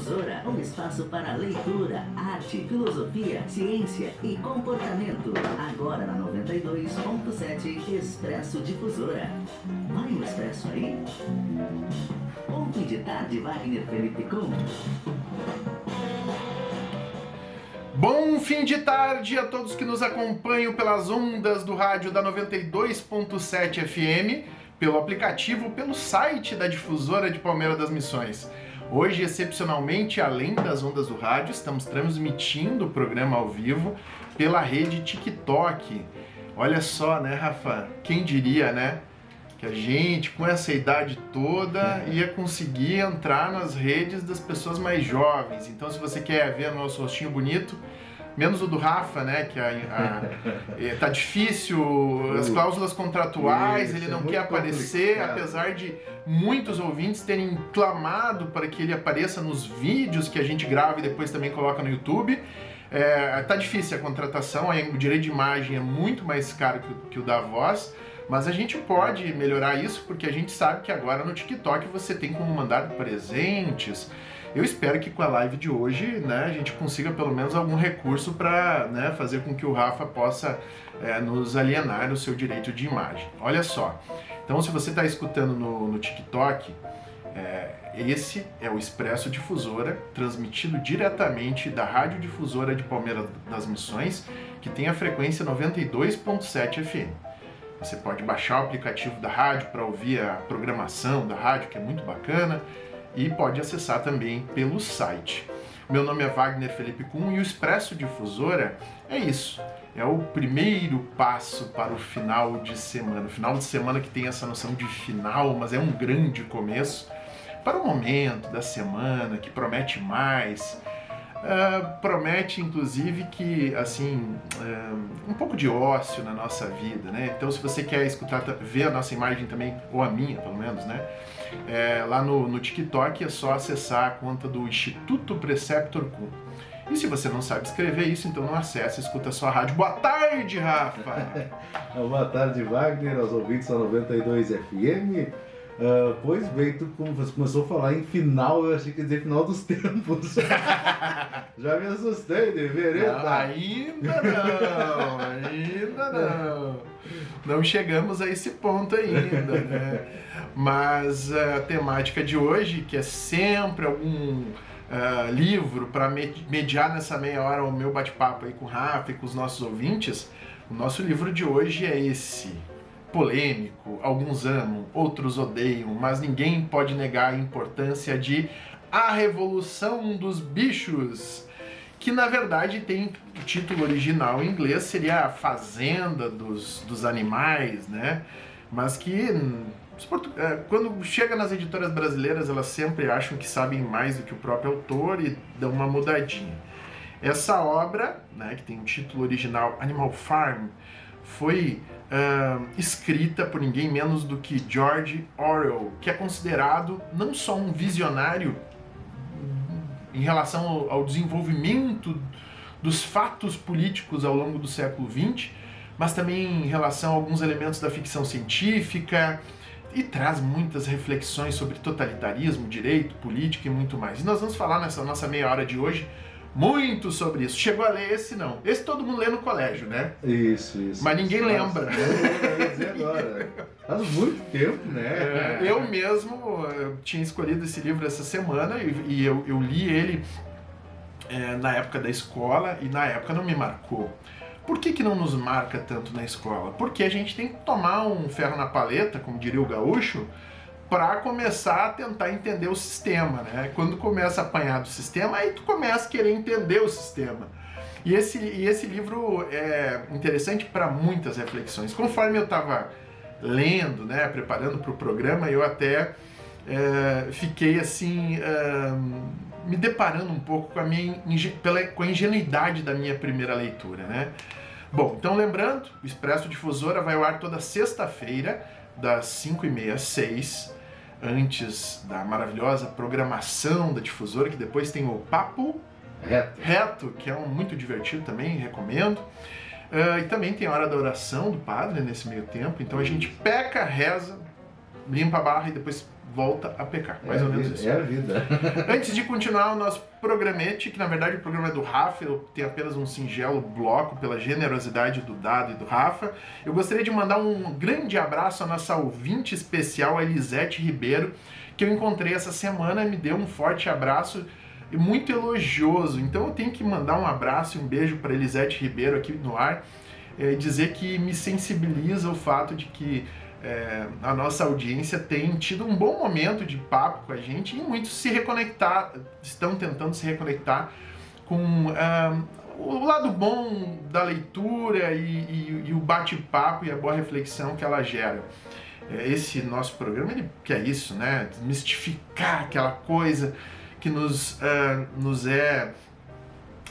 Difusora, um espaço para leitura, arte, filosofia, ciência e comportamento. Agora na 92.7 Expresso Difusora. Vai um Expresso aí? Bom fim de tarde, Wagner Felipe Kuhn. Bom fim de tarde a todos que nos acompanham pelas ondas do rádio da 92.7 FM, pelo aplicativo, pelo site da Difusora de Palmeira das Missões. Hoje, excepcionalmente, além das ondas do rádio, estamos transmitindo o programa ao vivo pela rede TikTok. Olha só, né, Rafa? Quem diria, né? Que a gente, com essa idade toda, ia conseguir entrar nas redes das pessoas mais jovens. Então, se você quer ver nosso rostinho bonito, menos o do Rafa, né, que tá difícil, as cláusulas contratuais, ele não quer aparecer, apesar de muitos ouvintes terem clamado para que ele apareça nos vídeos que a gente grava e depois também coloca no YouTube. Tá difícil a contratação, o direito de imagem é muito mais caro que o da voz, mas a gente pode melhorar isso porque a gente sabe que agora no TikTok você tem como mandar presentes. Eu espero que com a live de hoje, né, a gente consiga pelo menos algum recurso para, né, fazer com que o Rafa possa nos alienar o seu direito de imagem. Olha só, então se você está escutando no TikTok, esse é o Expresso Difusora, transmitido diretamente da Rádio Difusora de Palmeira das Missões, que tem a frequência 92.7 FM. Você pode baixar o aplicativo da rádio para ouvir a programação da rádio, que é muito bacana, e pode acessar também pelo site. Meu nome é Wagner Felipe Kuhn e o Expresso Difusora é isso. É o primeiro passo para o final de semana. O final de semana que tem essa noção de final, mas é um grande começo para o momento da semana que promete mais. Promete, inclusive, que, assim, um pouco de ócio na nossa vida, né? Então, se você quer escutar, ver a nossa imagem também, ou a minha, pelo menos, né? Lá no TikTok é só acessar a conta do Instituto Preceptor Kuhn. E se você não sabe escrever isso, então não acessa, escuta só a rádio. Boa tarde, Rafa! Boa tarde, Wagner, aos ouvintes da 92 FM. Pois bem, você começou a falar em final, eu achei que ia dizer final dos tempos. Já me assustei de vereda. Ainda não. Não chegamos a esse ponto ainda, né? Mas a temática de hoje, que é sempre algum livro para mediar nessa meia hora o meu bate-papo aí com o Rafa e com os nossos ouvintes, o nosso livro de hoje é esse. Polêmico, alguns amam, outros odeiam, mas ninguém pode negar a importância de A Revolução dos Bichos, que na verdade tem o título original em inglês, seria A Fazenda dos Animais, né? Mas que quando chega nas editoras brasileiras elas sempre acham que sabem mais do que o próprio autor e dão uma mudadinha. Essa obra, né, que tem o título original Animal Farm, foi escrita por ninguém menos do que George Orwell, que é considerado não só um visionário em relação ao desenvolvimento dos fatos políticos ao longo do século XX, mas também em relação a alguns elementos da ficção científica, e traz muitas reflexões sobre totalitarismo, direito, política e muito mais. E nós vamos falar nessa nossa meia hora de hoje muito sobre isso. Chegou a ler esse não? Esse todo mundo lê no colégio, né? Isso. Mas ninguém lembra. Eu ia dizer agora. Faz muito tempo, né? Eu mesmo tinha escolhido esse livro essa semana e eu li ele na época da escola e na época não me marcou. Por que não nos marca tanto na escola? Porque a gente tem que tomar um ferro na paleta, como diria o gaúcho, para começar a tentar entender o sistema, né? Quando começa a apanhar do sistema, aí tu começa a querer entender o sistema. E esse livro é interessante para muitas reflexões. Conforme eu estava lendo, né, preparando para o programa, eu até fiquei assim, me deparando um pouco com com a ingenuidade da minha primeira leitura, né? Bom, então lembrando, o Expresso Difusora vai ao ar toda sexta-feira, das 5h30 às 6h, antes da maravilhosa programação da Difusora, que depois tem o Papo Reto, que é muito divertido também, recomendo. E também tem a hora da oração do padre nesse meio tempo, então a gente peca, reza, limpa a barra e depois volta a pecar. Mais ou menos isso. É a vida. Antes de continuar o nosso programete, que na verdade o programa é do Rafa, eu tenho apenas um singelo bloco pela generosidade do Dado e do Rafa, eu gostaria de mandar um grande abraço à nossa ouvinte especial, a Elisete Ribeiro, que eu encontrei essa semana e me deu um forte abraço e muito elogioso. Então eu tenho que mandar um abraço e um beijo para Elisete Ribeiro aqui no ar, dizer que me sensibiliza o fato de que a nossa audiência tem tido um bom momento de papo com a gente e muitos estão tentando se reconectar com o lado bom da leitura e o bate-papo e a boa reflexão que ela gera. Esse nosso programa, ele quer isso, né? Desmistificar aquela coisa que nos é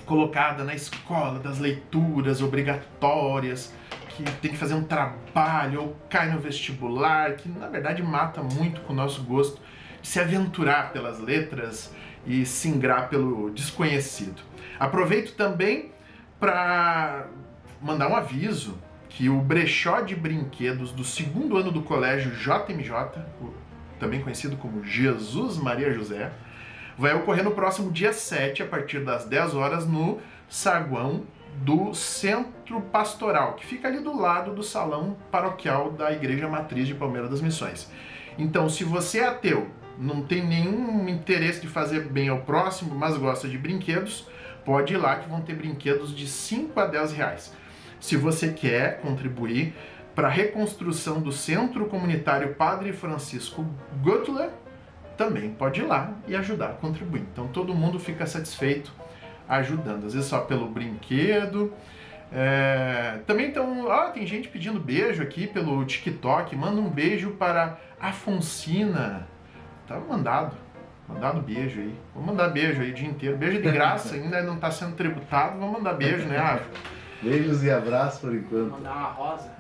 colocada na escola das leituras obrigatórias, que tem que fazer um trabalho ou cai no vestibular, que na verdade mata muito com o nosso gosto de se aventurar pelas letras e se ingrar pelo desconhecido. Aproveito também para mandar um aviso que o brechó de brinquedos do 2º ano do colégio JMJ, também conhecido como Jesus Maria José, vai ocorrer no próximo dia 7, a partir das 10 horas, no saguão do Centro Pastoral, que fica ali do lado do salão paroquial da Igreja Matriz de Palmeira das Missões. Então, se você é ateu, não tem nenhum interesse de fazer bem ao próximo, mas gosta de brinquedos, pode ir lá que vão ter brinquedos de 5 a 10 reais. Se você quer contribuir para a reconstrução do Centro Comunitário Padre Francisco Gutler, também pode ir lá e ajudar a contribuir. Então todo mundo fica satisfeito ajudando, às vezes só pelo brinquedo. Também tem gente pedindo beijo aqui pelo TikTok. Manda um beijo para a Afonsina. Tá mandado beijo aí. Vou mandar beijo aí o dia inteiro. Beijo de graça, ainda não está sendo tributado. Vamos mandar beijo, né, Rafa? Beijos e abraços por enquanto. Mandar uma rosa.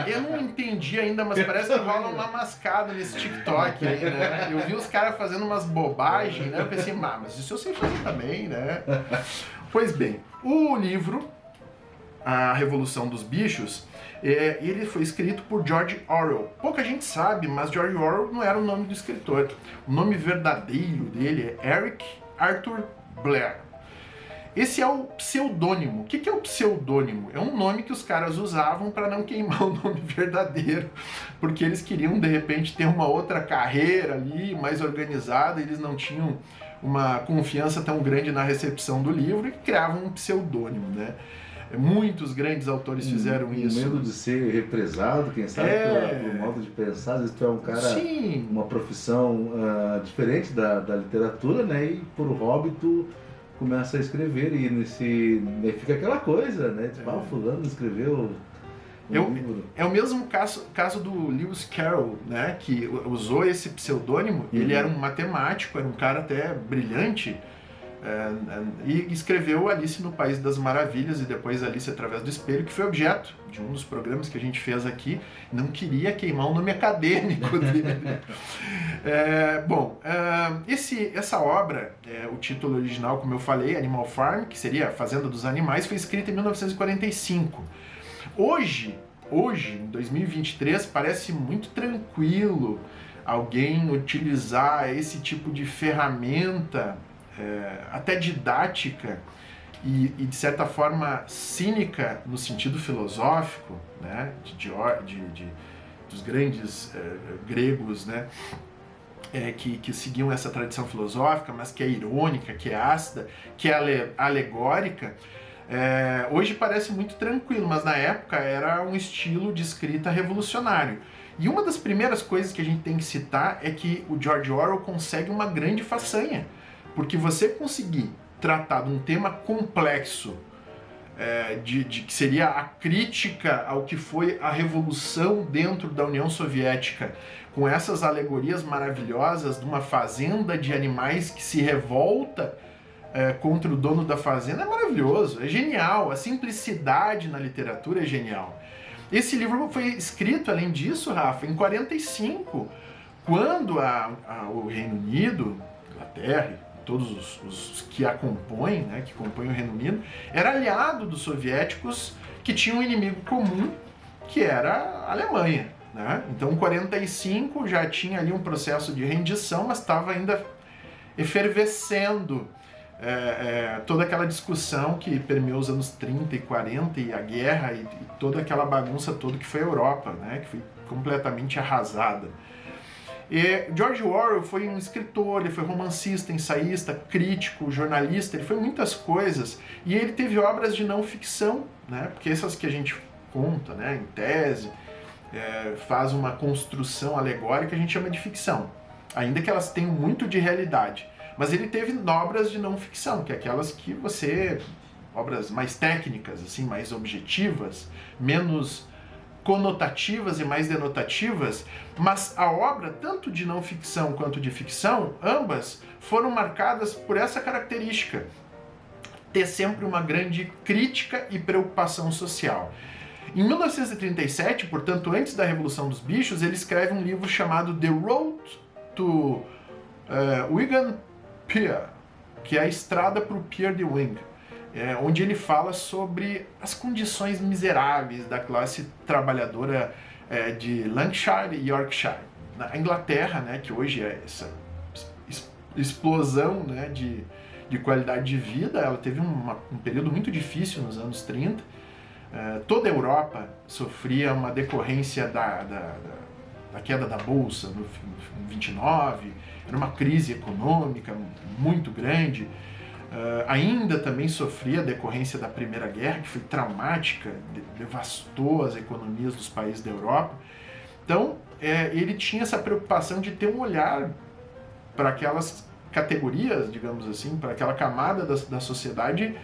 Eu não entendi ainda, mas parece que rola uma mascada nesse TikTok aí, né? Eu vi os caras fazendo umas bobagens, né? Eu pensei, mas isso eu sei fazer também, né? Pois bem, o livro, A Revolução dos Bichos, ele foi escrito por George Orwell. Pouca gente sabe, mas George Orwell não era o nome do escritor. O nome verdadeiro dele é Eric Arthur Blair. Esse é o pseudônimo. O que é o pseudônimo? É um nome que os caras usavam para não queimar o nome verdadeiro, porque eles queriam, de repente, ter uma outra carreira ali, mais organizada, eles não tinham uma confiança tão grande na recepção do livro e criavam um pseudônimo, né? Muitos grandes autores fizeram isso. Medo de ser represado, quem sabe, pelo modo de pensar. Às vezes tu é um cara, uma profissão diferente da literatura, né? E por hobby tu começa a escrever e fica aquela coisa, né? Tipo, o fulano escreveu um livro. É o mesmo caso do Lewis Carroll, né? Que usou esse pseudônimo. Ele era um matemático, era um cara até brilhante, e escreveu Alice no País das Maravilhas e depois Alice através do Espelho, que foi objeto de um dos programas que a gente fez aqui. Não queria queimar o nome acadêmico dele. Essa obra, o título original, como eu falei, Animal Farm, que seria Fazenda dos Animais, foi escrita em 1945. Hoje, em 2023, parece muito tranquilo alguém utilizar esse tipo de ferramenta, até didática e de certa forma cínica no sentido filosófico, né, dos grandes gregos, né, que seguiam essa tradição filosófica, mas que é irônica, que é ácida, que é alegórica. Hoje parece muito tranquilo, mas na época era um estilo de escrita revolucionário. E uma das primeiras coisas que a gente tem que citar é que o George Orwell consegue uma grande façanha, porque você conseguir tratar de um tema complexo, que seria a crítica ao que foi a revolução dentro da União Soviética, com essas alegorias maravilhosas de uma fazenda de animais que se revolta contra o dono da fazenda, é maravilhoso, é genial. A simplicidade na literatura é genial. Esse livro foi escrito, além disso, Rafa, em 1945, quando o Reino Unido, Inglaterra, todos os que a compõem, né, que compõem o Reino Unido, era aliado dos soviéticos, que tinham um inimigo comum, que era a Alemanha. né? Então, em 45 já tinha ali um processo de rendição, mas estava ainda efervescendo toda aquela discussão que permeou os anos 30 e 40 e a guerra e toda aquela bagunça toda que foi a Europa, né? Que foi completamente arrasada. E George Orwell foi um escritor, ele foi romancista, ensaísta, crítico, jornalista, ele foi muitas coisas. E ele teve obras de não ficção, né? Porque essas que a gente conta, né, em tese, faz uma construção alegórica, a gente chama de ficção, ainda que elas tenham muito de realidade. Mas ele teve obras de não ficção, que é aquelas que obras mais técnicas, assim, mais objetivas, menos conotativas e mais denotativas, mas a obra, tanto de não ficção quanto de ficção, ambas foram marcadas por essa característica, ter sempre uma grande crítica e preocupação social. Em 1937, portanto, antes da Revolução dos Bichos, ele escreve um livro chamado The Road to Wigan Pier, que é a estrada para o Pier de Wigan, onde ele fala sobre as condições miseráveis da classe trabalhadora de Lancashire e Yorkshire. Na Inglaterra, né, que hoje é essa explosão, né, de qualidade de vida, ela teve um período muito difícil nos anos 30. Toda a Europa sofria uma decorrência da queda da Bolsa em 29, era uma crise econômica muito grande. Ainda também sofria a decorrência da Primeira Guerra, que foi traumática, devastou as economias dos países da Europa. Então, ele tinha essa preocupação de ter um olhar para aquelas categorias, digamos assim, para aquela camada da sociedade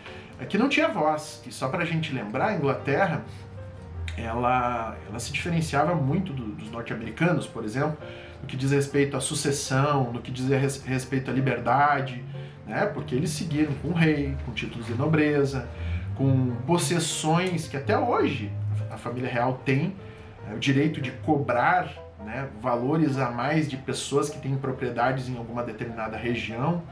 que não tinha voz. E só para a gente lembrar, a Inglaterra, ela se diferenciava muito dos norte-americanos, por exemplo, no que diz respeito à sucessão, no que diz respeito à liberdade, né? Porque eles seguiram com o rei, com títulos de nobreza, com possessões que até hoje a família real tem, o direito de cobrar, né, valores a mais de pessoas que têm propriedades em alguma determinada região,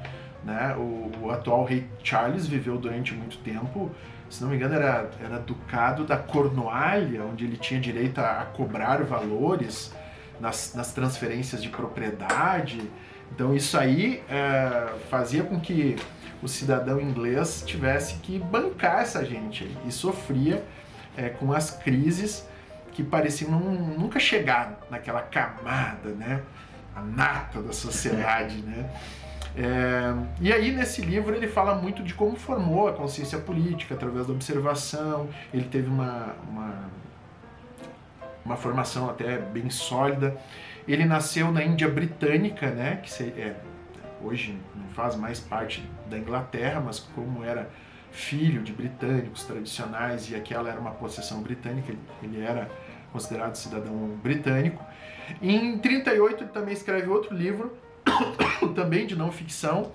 né? O atual rei Charles viveu durante muito tempo, se não me engano era ducado da Cornualha, onde ele tinha direito a cobrar valores nas transferências de propriedade. Então isso aí fazia com que o cidadão inglês tivesse que bancar essa gente e sofria com as crises que pareciam nunca chegar naquela camada, né, a nata da sociedade, né? E aí nesse livro ele fala muito de como formou a consciência política através da observação. Ele teve uma formação até bem sólida. Ele nasceu na Índia Britânica, né, que hoje não faz mais parte da Inglaterra, mas como era filho de britânicos tradicionais e aquela era uma possessão britânica, ele era considerado cidadão britânico. Em 38 ele também escreve outro livro, também de não ficção,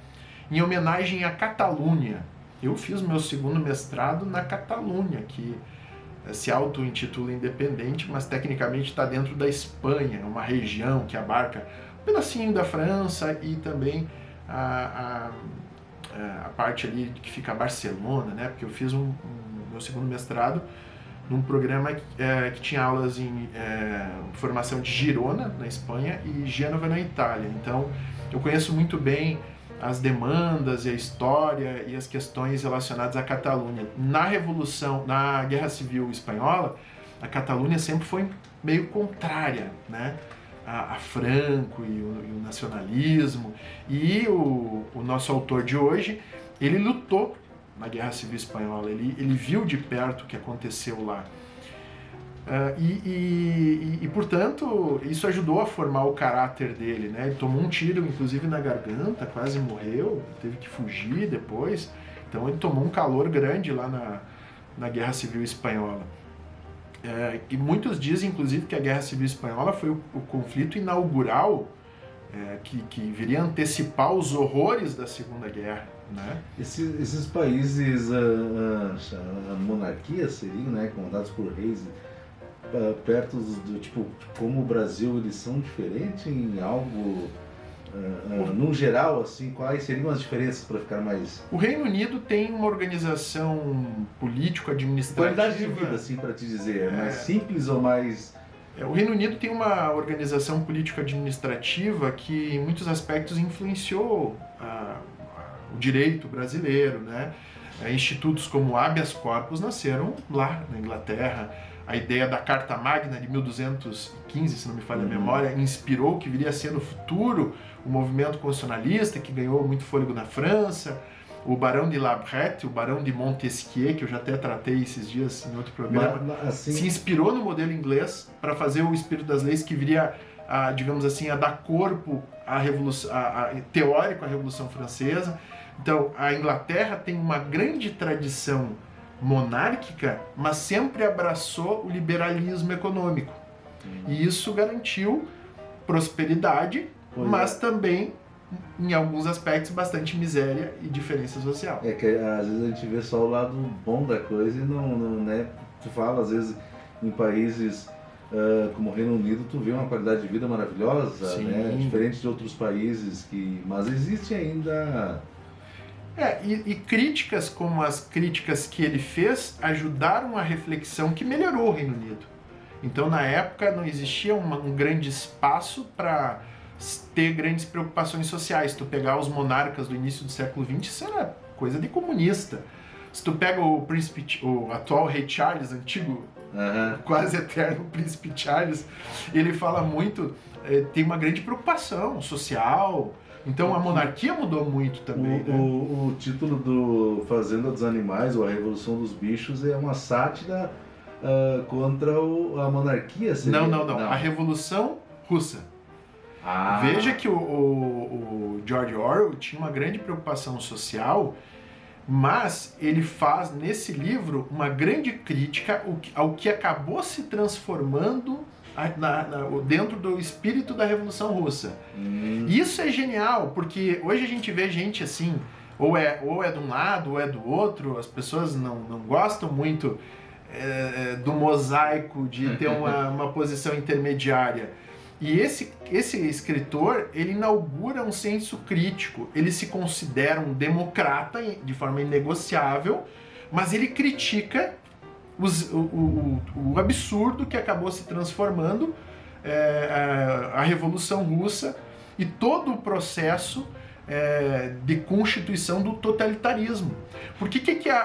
em homenagem à Catalunha. Eu fiz meu segundo mestrado na Catalunha, que se auto-intitula independente, mas tecnicamente está dentro da Espanha, uma região que abarca um pedacinho da França e também a parte ali que fica Barcelona, né? Porque eu fiz meu segundo mestrado num programa que tinha aulas em formação de Girona, na Espanha, e Gênova, na Itália. Então, eu conheço muito bem as demandas e a história e as questões relacionadas à Catalunha. Na Guerra Civil Espanhola, a Catalunha sempre foi meio contrária, né, a Franco e o nacionalismo. E o nosso autor de hoje, ele lutou na Guerra Civil Espanhola, ele viu de perto o que aconteceu lá. Portanto, isso ajudou a formar o caráter dele, né? Ele tomou um tiro, inclusive, na garganta, quase morreu, teve que fugir depois. Então ele tomou um calor grande lá na Guerra Civil Espanhola. E muitos dizem, inclusive, que a Guerra Civil Espanhola foi o conflito inaugural que viria a antecipar os horrores da Segunda Guerra, né? Esses países, a monarquia seriam, né, comandados por reis, perto do tipo, como o Brasil, eles são diferentes em algo, no geral, assim, quais seriam as diferenças para ficar mais... O Reino Unido tem uma organização político-administrativa... Qualidade de vida, assim, para te dizer, é mais simples ou mais... O Reino Unido tem uma organização político-administrativa que, em muitos aspectos, influenciou o direito brasileiro, né? Institutos como habeas corpus nasceram lá na Inglaterra. A ideia da Carta Magna de 1215, se não me falha a memória, inspirou o que viria a ser no futuro o movimento constitucionalista, que ganhou muito fôlego na França. O Barão de La Brette, o Barão de Montesquieu, que eu já até tratei esses dias em outro programa, assim... se inspirou no modelo inglês para fazer o espírito das leis que viria, digamos assim, a dar corpo à revolução, teórico à Revolução Francesa. Então, a Inglaterra tem uma grande tradição monárquica, mas sempre abraçou o liberalismo econômico. E isso garantiu prosperidade, mas também, em alguns aspectos, bastante miséria e diferença social. É que às vezes a gente vê só o lado bom da coisa e não né? Tu fala, às vezes, em países como o Reino Unido, tu vê uma qualidade de vida maravilhosa, né? Diferente de outros países, mas existe ainda... E críticas como as críticas que ele fez ajudaram a reflexão que melhorou o Reino Unido. Então, na época, não existia um grande espaço para ter grandes preocupações sociais. Se tu pegar os monarcas do início do século XX, isso era coisa de comunista. Se tu pega o atual rei Charles, antigo, quase eterno príncipe Charles, ele fala muito, tem uma grande preocupação social. Então a monarquia mudou muito também. O título do Fazenda dos Animais, ou A Revolução dos Bichos, é uma sátira contra a monarquia? Seria? Não. A Revolução Russa. Veja que o George Orwell tinha uma grande preocupação social, mas ele faz nesse livro uma grande crítica ao que acabou se transformando dentro do espírito da Revolução Russa. Isso é genial, porque hoje a gente vê gente assim, ou é de um lado ou é do outro, as pessoas não gostam muito do mosaico de ter uma posição intermediária. E esse escritor, ele inaugura um senso crítico, ele se considera um democrata de forma inegociável, mas ele critica o absurdo que acabou se transformando a Revolução Russa e todo o processo de constituição do totalitarismo. Porque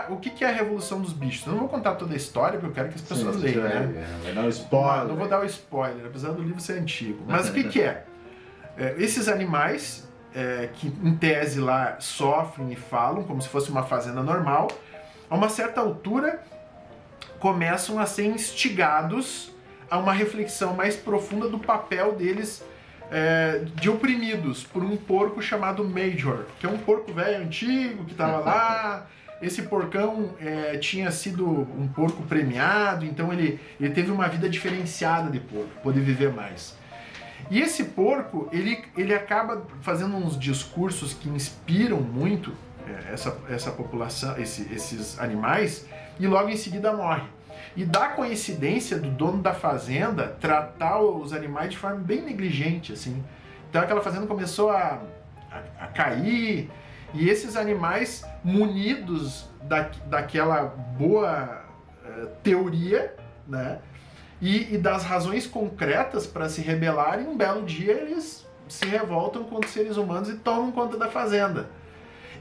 o que é a Revolução dos Bichos? Eu não vou contar toda a história, porque eu quero que as pessoas leiam, né? Vai dar um spoiler. Não vou dar o spoiler, apesar do livro ser antigo. Mas o que é? Esses animais, que em tese lá sofrem e falam, como se fosse uma fazenda normal, a uma certa altura começam a ser instigados a uma reflexão mais profunda do papel deles de oprimidos por um porco chamado Major, que é um porco velho antigo que estava lá. Esse porcão tinha sido um porco premiado, então ele teve uma vida diferenciada de porco, poder viver mais. E esse porco, ele acaba fazendo uns discursos que inspiram muito essa população, esses animais, e logo em seguida morre. E dá coincidência do dono da fazenda tratar os animais de forma bem negligente, assim. Então aquela fazenda começou a cair, e esses animais, munidos daquela boa teoria, né, e das razões concretas para se rebelarem, um belo dia eles se revoltam contra os seres humanos e tomam conta da fazenda.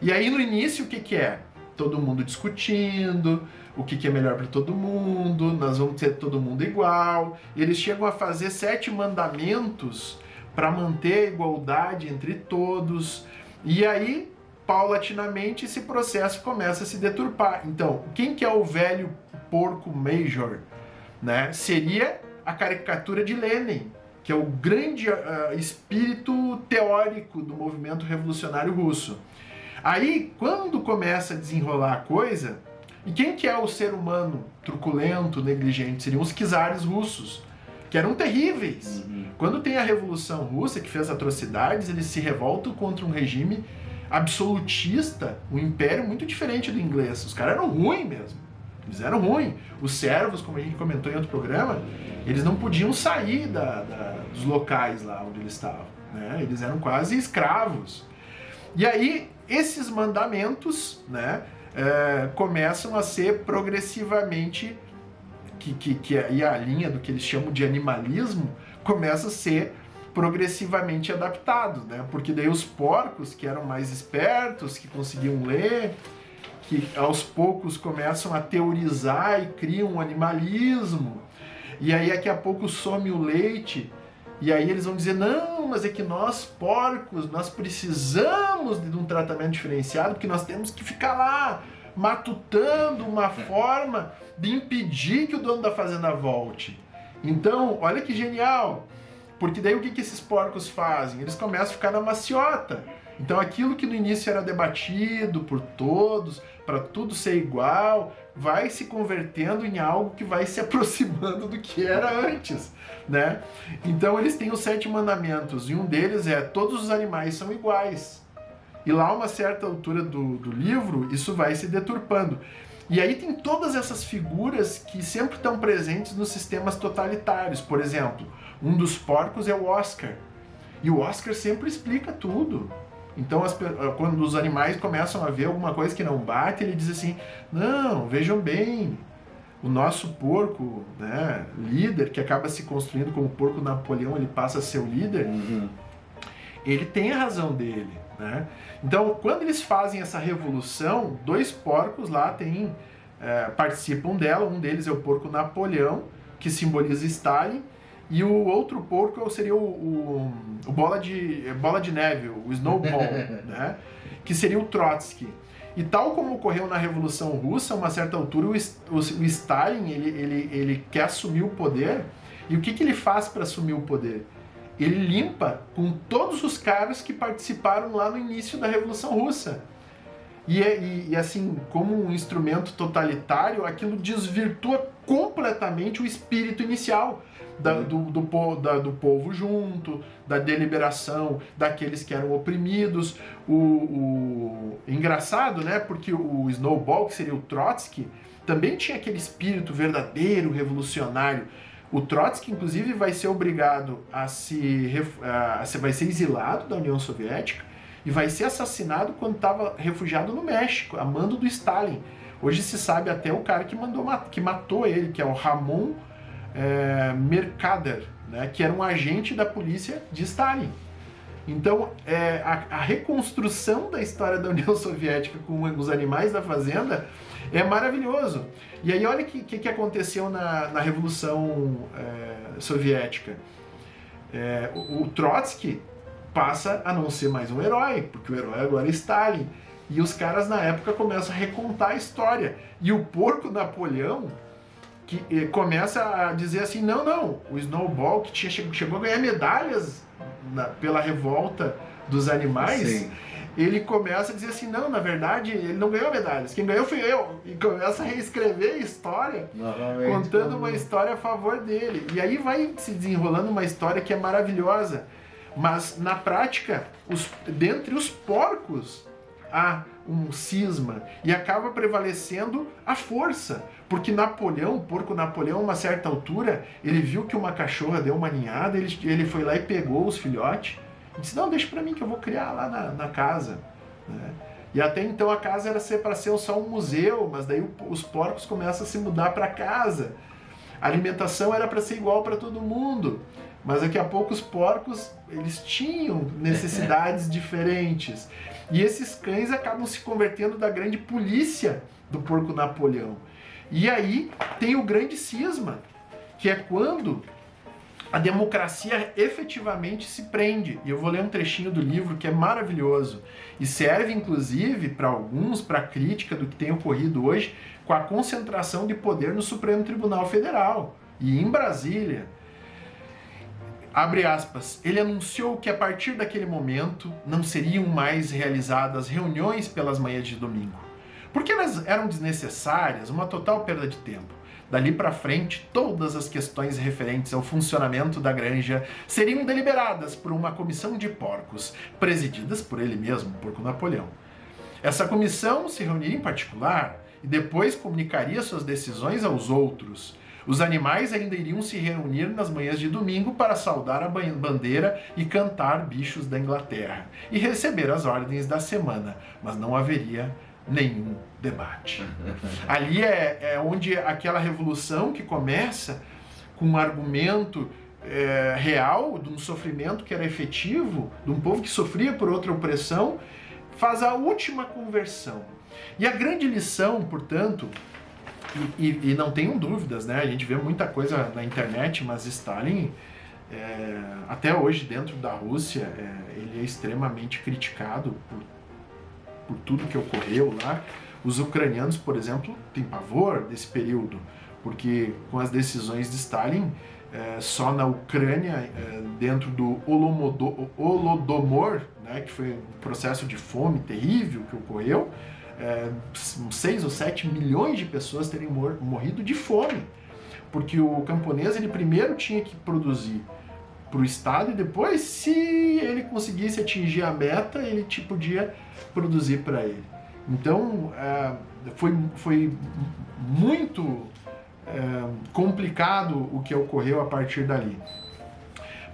E aí no início o que é? Todo mundo discutindo o que é melhor para todo mundo, nós vamos ter todo mundo igual. Eles chegam a fazer 7 mandamentos para manter a igualdade entre todos. E aí, paulatinamente, esse processo começa a se deturpar. Então, quem que é o velho porco Major? Né? Seria a caricatura de Lenin, que é o grande espírito teórico do movimento revolucionário russo. Aí, quando começa a desenrolar a coisa, e quem que é o ser humano truculento, negligente? Seriam os czares russos, que eram terríveis. Quando tem a Revolução Russa, que fez atrocidades, eles se revoltam contra um regime absolutista, um império muito diferente do inglês. Os caras eram ruins mesmo. Eles eram ruins. Os servos, como a gente comentou em outro programa, eles não podiam sair dos locais lá onde eles estavam, né? Eles eram quase escravos. E aí, esses mandamentos, né, começam a ser progressivamente e a linha do que eles chamam de animalismo começa a ser progressivamente adaptado, né? Porque daí os porcos, que eram mais espertos, que conseguiam ler, que aos poucos começam a teorizar e criam um animalismo, e aí daqui a pouco some o leite, e aí eles vão dizer, não, mas é que nós porcos, nós precisamos de um tratamento diferenciado, porque nós temos que ficar lá matutando uma forma de impedir que o dono da fazenda volte. Então, olha que genial, porque daí o que esses porcos fazem? Eles começam a ficar na maciota. Então aquilo que no início era debatido por todos, para tudo ser igual, vai se convertendo em algo que vai se aproximando do que era antes, né? Então eles têm os 7 mandamentos, e um deles é todos os animais são iguais. E lá a uma certa altura do livro, isso vai se deturpando. E aí tem todas essas figuras que sempre estão presentes nos sistemas totalitários. Por exemplo, um dos porcos é o Oscar. E o Oscar sempre explica tudo. Então, quando os animais começam a ver alguma coisa que não bate, ele diz assim, não, vejam bem, o nosso porco, né, líder, que acaba se construindo como porco Napoleão, ele passa a ser o líder, ele tem a razão dele, né? Então, quando eles fazem essa revolução, 2 porcos lá participam dela, um deles é o porco Napoleão, que simboliza Stalin, e o outro porco seria o bola de neve, o Snowball, né? Que seria o Trotsky. E tal como ocorreu na Revolução Russa, a uma certa altura o Stalin ele quer assumir o poder, e o que ele faz para assumir o poder? Ele limpa com todos os caras que participaram lá no início da Revolução Russa. E assim, como um instrumento totalitário, aquilo desvirtua completamente o espírito inicial do povo junto, da deliberação daqueles que eram oprimidos. Engraçado, né? Porque o Snowball, que seria o Trotsky, também tinha aquele espírito verdadeiro, revolucionário. O Trotsky, inclusive, vai ser obrigado vai ser exilado da União Soviética e vai ser assassinado quando estava refugiado no México, a mando do Stalin. Hoje se sabe até o cara que matou ele, que é o Ramon Mercader, né, que era um agente da polícia de Stalin. Então, a reconstrução da história da União Soviética com os animais da fazenda é maravilhoso. E aí, olha o que aconteceu na Revolução Soviética. O Trotsky passa a não ser mais um herói, porque o herói agora é Stalin. E os caras, na época, começam a recontar a história. E o porco Napoleão que começa a dizer assim, não, o Snowball, que chegou a ganhar medalhas pela revolta dos animais, sim, ele começa a dizer assim, não, na verdade, ele não ganhou medalhas, quem ganhou fui eu. E começa a reescrever a história, contando uma história a favor dele. E aí vai se desenrolando uma história que é maravilhosa. Mas, na prática, dentre os porcos, há um cisma e acaba prevalecendo a força. Porque o porco Napoleão, a uma certa altura, ele viu que uma cachorra deu uma ninhada, ele foi lá e pegou os filhotes e disse, não, deixa pra mim que eu vou criar lá na casa. Né? E até então a casa era para ser só um museu, mas daí os porcos começam a se mudar para casa. A alimentação era para ser igual para todo mundo. Mas daqui a pouco os porcos, eles tinham necessidades diferentes. E esses cães acabam se convertendo da grande polícia do porco Napoleão. E aí tem o grande cisma, que é quando a democracia efetivamente se prende. E eu vou ler um trechinho do livro que é maravilhoso. E serve, inclusive, para alguns, para a crítica do que tem ocorrido hoje, com a concentração de poder no Supremo Tribunal Federal e em Brasília. Abre aspas, ele anunciou que a partir daquele momento não seriam mais realizadas reuniões pelas manhãs de domingo, porque elas eram desnecessárias, uma total perda de tempo. Dali para frente, todas as questões referentes ao funcionamento da granja seriam deliberadas por uma comissão de porcos, presididas por ele mesmo, porco Napoleão. Essa comissão se reuniria em particular e depois comunicaria suas decisões aos outros. Os animais ainda iriam se reunir nas manhãs de domingo para saudar a bandeira e cantar bichos da Inglaterra e receber as ordens da semana, mas não haveria nenhum debate. Ali é onde aquela revolução que começa com um argumento real, de um sofrimento que era efetivo, de um povo que sofria por outra opressão, faz a última conversão. E a grande lição, portanto, e não tenham dúvidas, né? A gente vê muita coisa na internet, mas Stalin, até hoje dentro da Rússia, ele é extremamente criticado por tudo que ocorreu lá. Os ucranianos, por exemplo, têm pavor desse período, porque com as decisões de Stalin, só na Ucrânia, dentro do Holodomor, né, que foi um processo de fome terrível que ocorreu, 6 ou 7 milhões de pessoas terem morrido de fome, porque o camponês ele primeiro tinha que produzir para o Estado e depois, se ele conseguisse atingir a meta, ele podia produzir para ele. Então, foi muito complicado o que ocorreu a partir dali.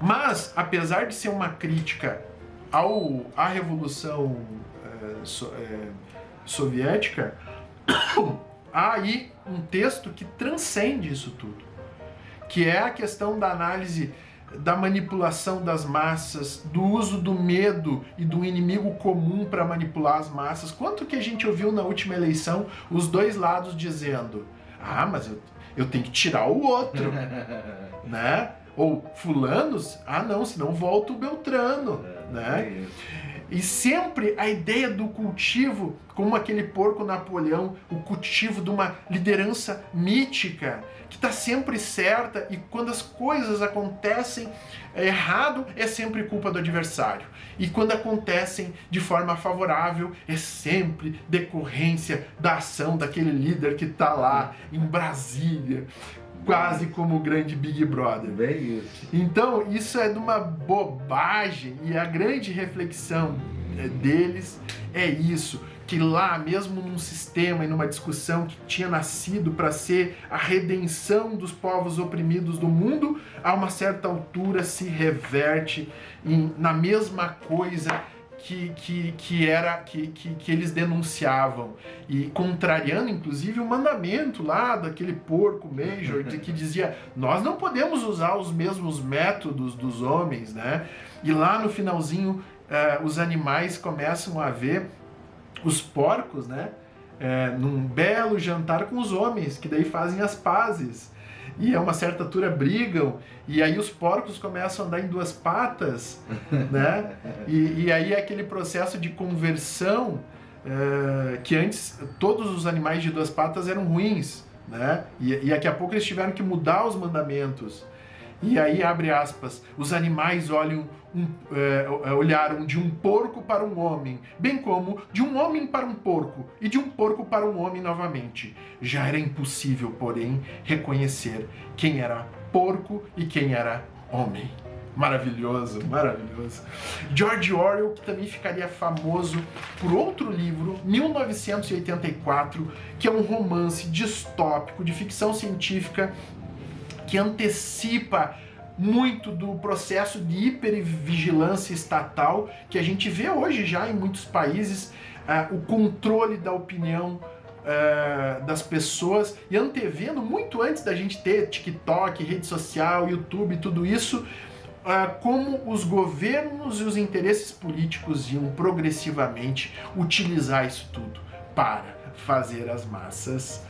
Mas, apesar de ser uma crítica à Revolução Soviética, há aí um texto que transcende isso tudo, que é a questão da análise da manipulação das massas, do uso do medo e do inimigo comum para manipular as massas. Quanto que a gente ouviu na última eleição os dois lados dizendo: ah, mas eu tenho que tirar o outro, né? Ou fulanos, ah não, senão volta o Beltrano, né? E sempre a ideia do cultivo, como aquele porco Napoleão, o cultivo de uma liderança mítica, que está sempre certa, e quando as coisas acontecem errado, é sempre culpa do adversário. E quando acontecem de forma favorável, é sempre decorrência da ação daquele líder que está lá em Brasília, quase como o grande Big Brother. Bem isso. Então, isso é de uma bobagem, e a grande reflexão deles é isso, que lá, mesmo num sistema e numa discussão que tinha nascido para ser a redenção dos povos oprimidos do mundo, a uma certa altura se reverte na mesma coisa que eles denunciavam, e contrariando inclusive o mandamento lá daquele porco Major, que dizia: nós não podemos usar os mesmos métodos dos homens, né? E lá no finalzinho os animais começam a ver os porcos, né, num belo jantar com os homens, que daí fazem as pazes, e a uma certa altura brigam, e aí os porcos começam a andar em duas patas, né, e aí é aquele processo de conversão, que antes todos os animais de duas patas eram ruins, né, e daqui a pouco eles tiveram que mudar os mandamentos. E aí, abre aspas, os animais olharam de um porco para um homem, bem como de um homem para um porco, e de um porco para um homem novamente. Já era impossível, porém, reconhecer quem era porco e quem era homem. Maravilhoso, maravilhoso. George Orwell, que também ficaria famoso por outro livro, 1984, que é um romance distópico de ficção científica que antecipa muito do processo de hipervigilância estatal que a gente vê hoje já em muitos países, o controle da opinião das pessoas, e antevendo muito antes da gente ter TikTok, rede social, YouTube, tudo isso, como os governos e os interesses políticos iam progressivamente utilizar isso tudo para fazer as massas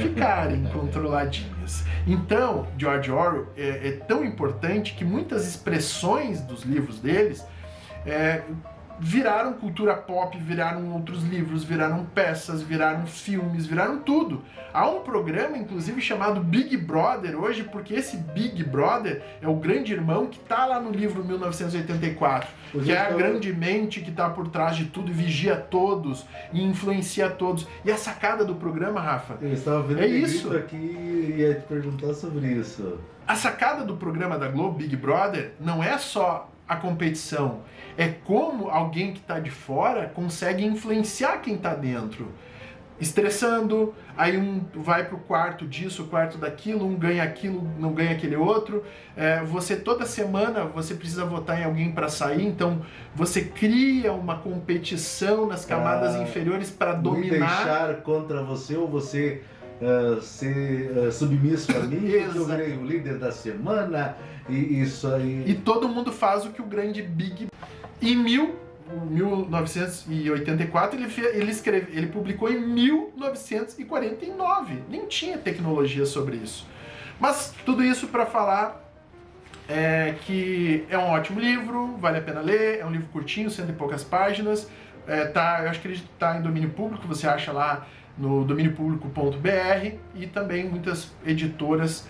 ficarem controladinhas. Então, George Orwell é tão importante que muitas expressões dos livros deles viraram cultura pop, viraram outros livros, viraram peças, viraram filmes, viraram tudo. Há um programa, inclusive, chamado Big Brother hoje, porque esse Big Brother é o grande irmão que está lá no livro 1984, que é a grande mente que está por trás de tudo e vigia todos e influencia todos. E a sacada do programa, Rafa, eu estava vendo isso aqui e ia te perguntar sobre isso. A sacada do programa da Globo, Big Brother, não é só a competição, é como alguém que está de fora consegue influenciar quem está dentro. estressando, aí um vai pro quarto disso, quarto daquilo, um ganha aquilo, não ganha aquele outro. Você toda semana você precisa votar em alguém para sair, então você cria uma competição nas camadas inferiores para dominar. Deixar contra você ou você ser submisso a mim, eu virei o líder da semana e isso aí. E todo mundo faz o que o grande Big... Em 1984 ele publicou em 1949. Nem tinha tecnologia sobre isso. Mas tudo isso para falar que é um ótimo livro, vale a pena ler, é um livro curtinho, 100 e poucas páginas. Eu acho que ele está em domínio público, você acha lá no dominiopublico.br, e também muitas editoras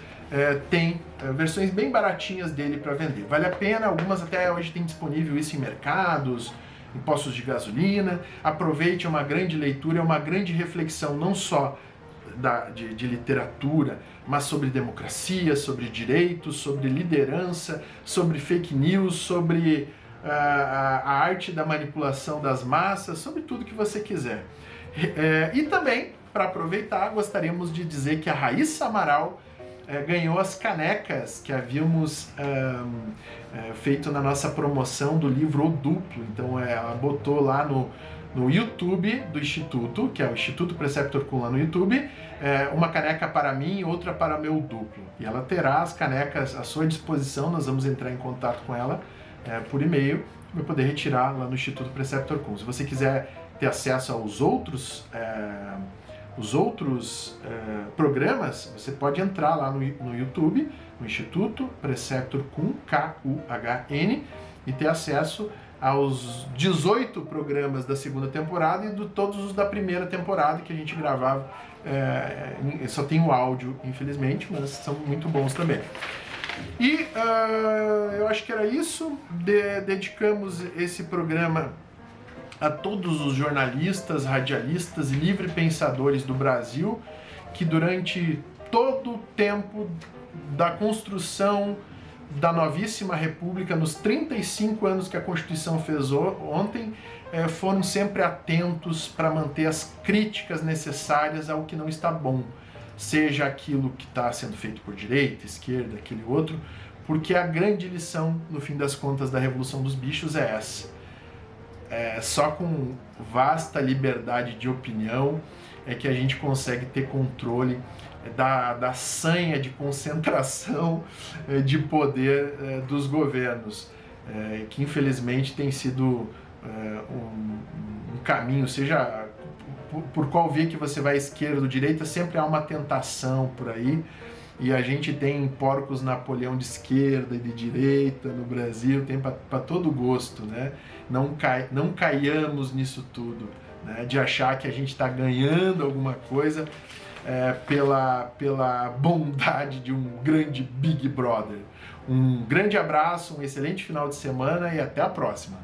têm versões bem baratinhas dele para vender. Vale a pena, algumas até hoje têm disponível isso em mercados, em postos de gasolina. Aproveite, é uma grande leitura, é uma grande reflexão não só de literatura, mas sobre democracia, sobre direitos, sobre liderança, sobre fake news, sobre a arte da manipulação das massas, sobre tudo que você quiser. E também, para aproveitar, gostaríamos de dizer que a Raíssa Amaral ganhou as canecas que havíamos feito na nossa promoção do livro O Duplo. Então ela botou lá no YouTube do Instituto, que é o Instituto Preceptor Kun lá no YouTube, uma caneca para mim e outra para meu duplo. E ela terá as canecas à sua disposição, nós vamos entrar em contato com ela por e-mail para poder retirar lá no Instituto Preceptor Kun. Se você quiser ter acesso aos outros programas, você pode entrar lá no YouTube, no Instituto Preceptor Kun, K-U-H-N, e ter acesso aos 18 programas da segunda temporada e de todos os da primeira temporada que a gente gravava. Só tem o áudio, infelizmente, mas são muito bons também. E eu acho que era isso. Dedicamos esse programa a todos os jornalistas, radialistas e livre-pensadores do Brasil que durante todo o tempo da construção da novíssima República, nos 35 anos que a Constituição fez ontem, foram sempre atentos para manter as críticas necessárias ao que não está bom, seja aquilo que está sendo feito por direita, esquerda, aquele outro, porque a grande lição, no fim das contas, da Revolução dos Bichos é essa. Só com vasta liberdade de opinião é que a gente consegue ter controle da sanha de concentração de poder dos governos, que infelizmente tem sido um caminho, seja por qual via que você vai, esquerda ou direita, sempre há uma tentação por aí, e a gente tem porcos Napoleão de esquerda e de direita no Brasil, tem para todo gosto, né? Não caiamos nisso tudo, né? De achar que a gente está ganhando alguma coisa pela bondade de um grande Big Brother. Um grande abraço, um excelente final de semana e até a próxima!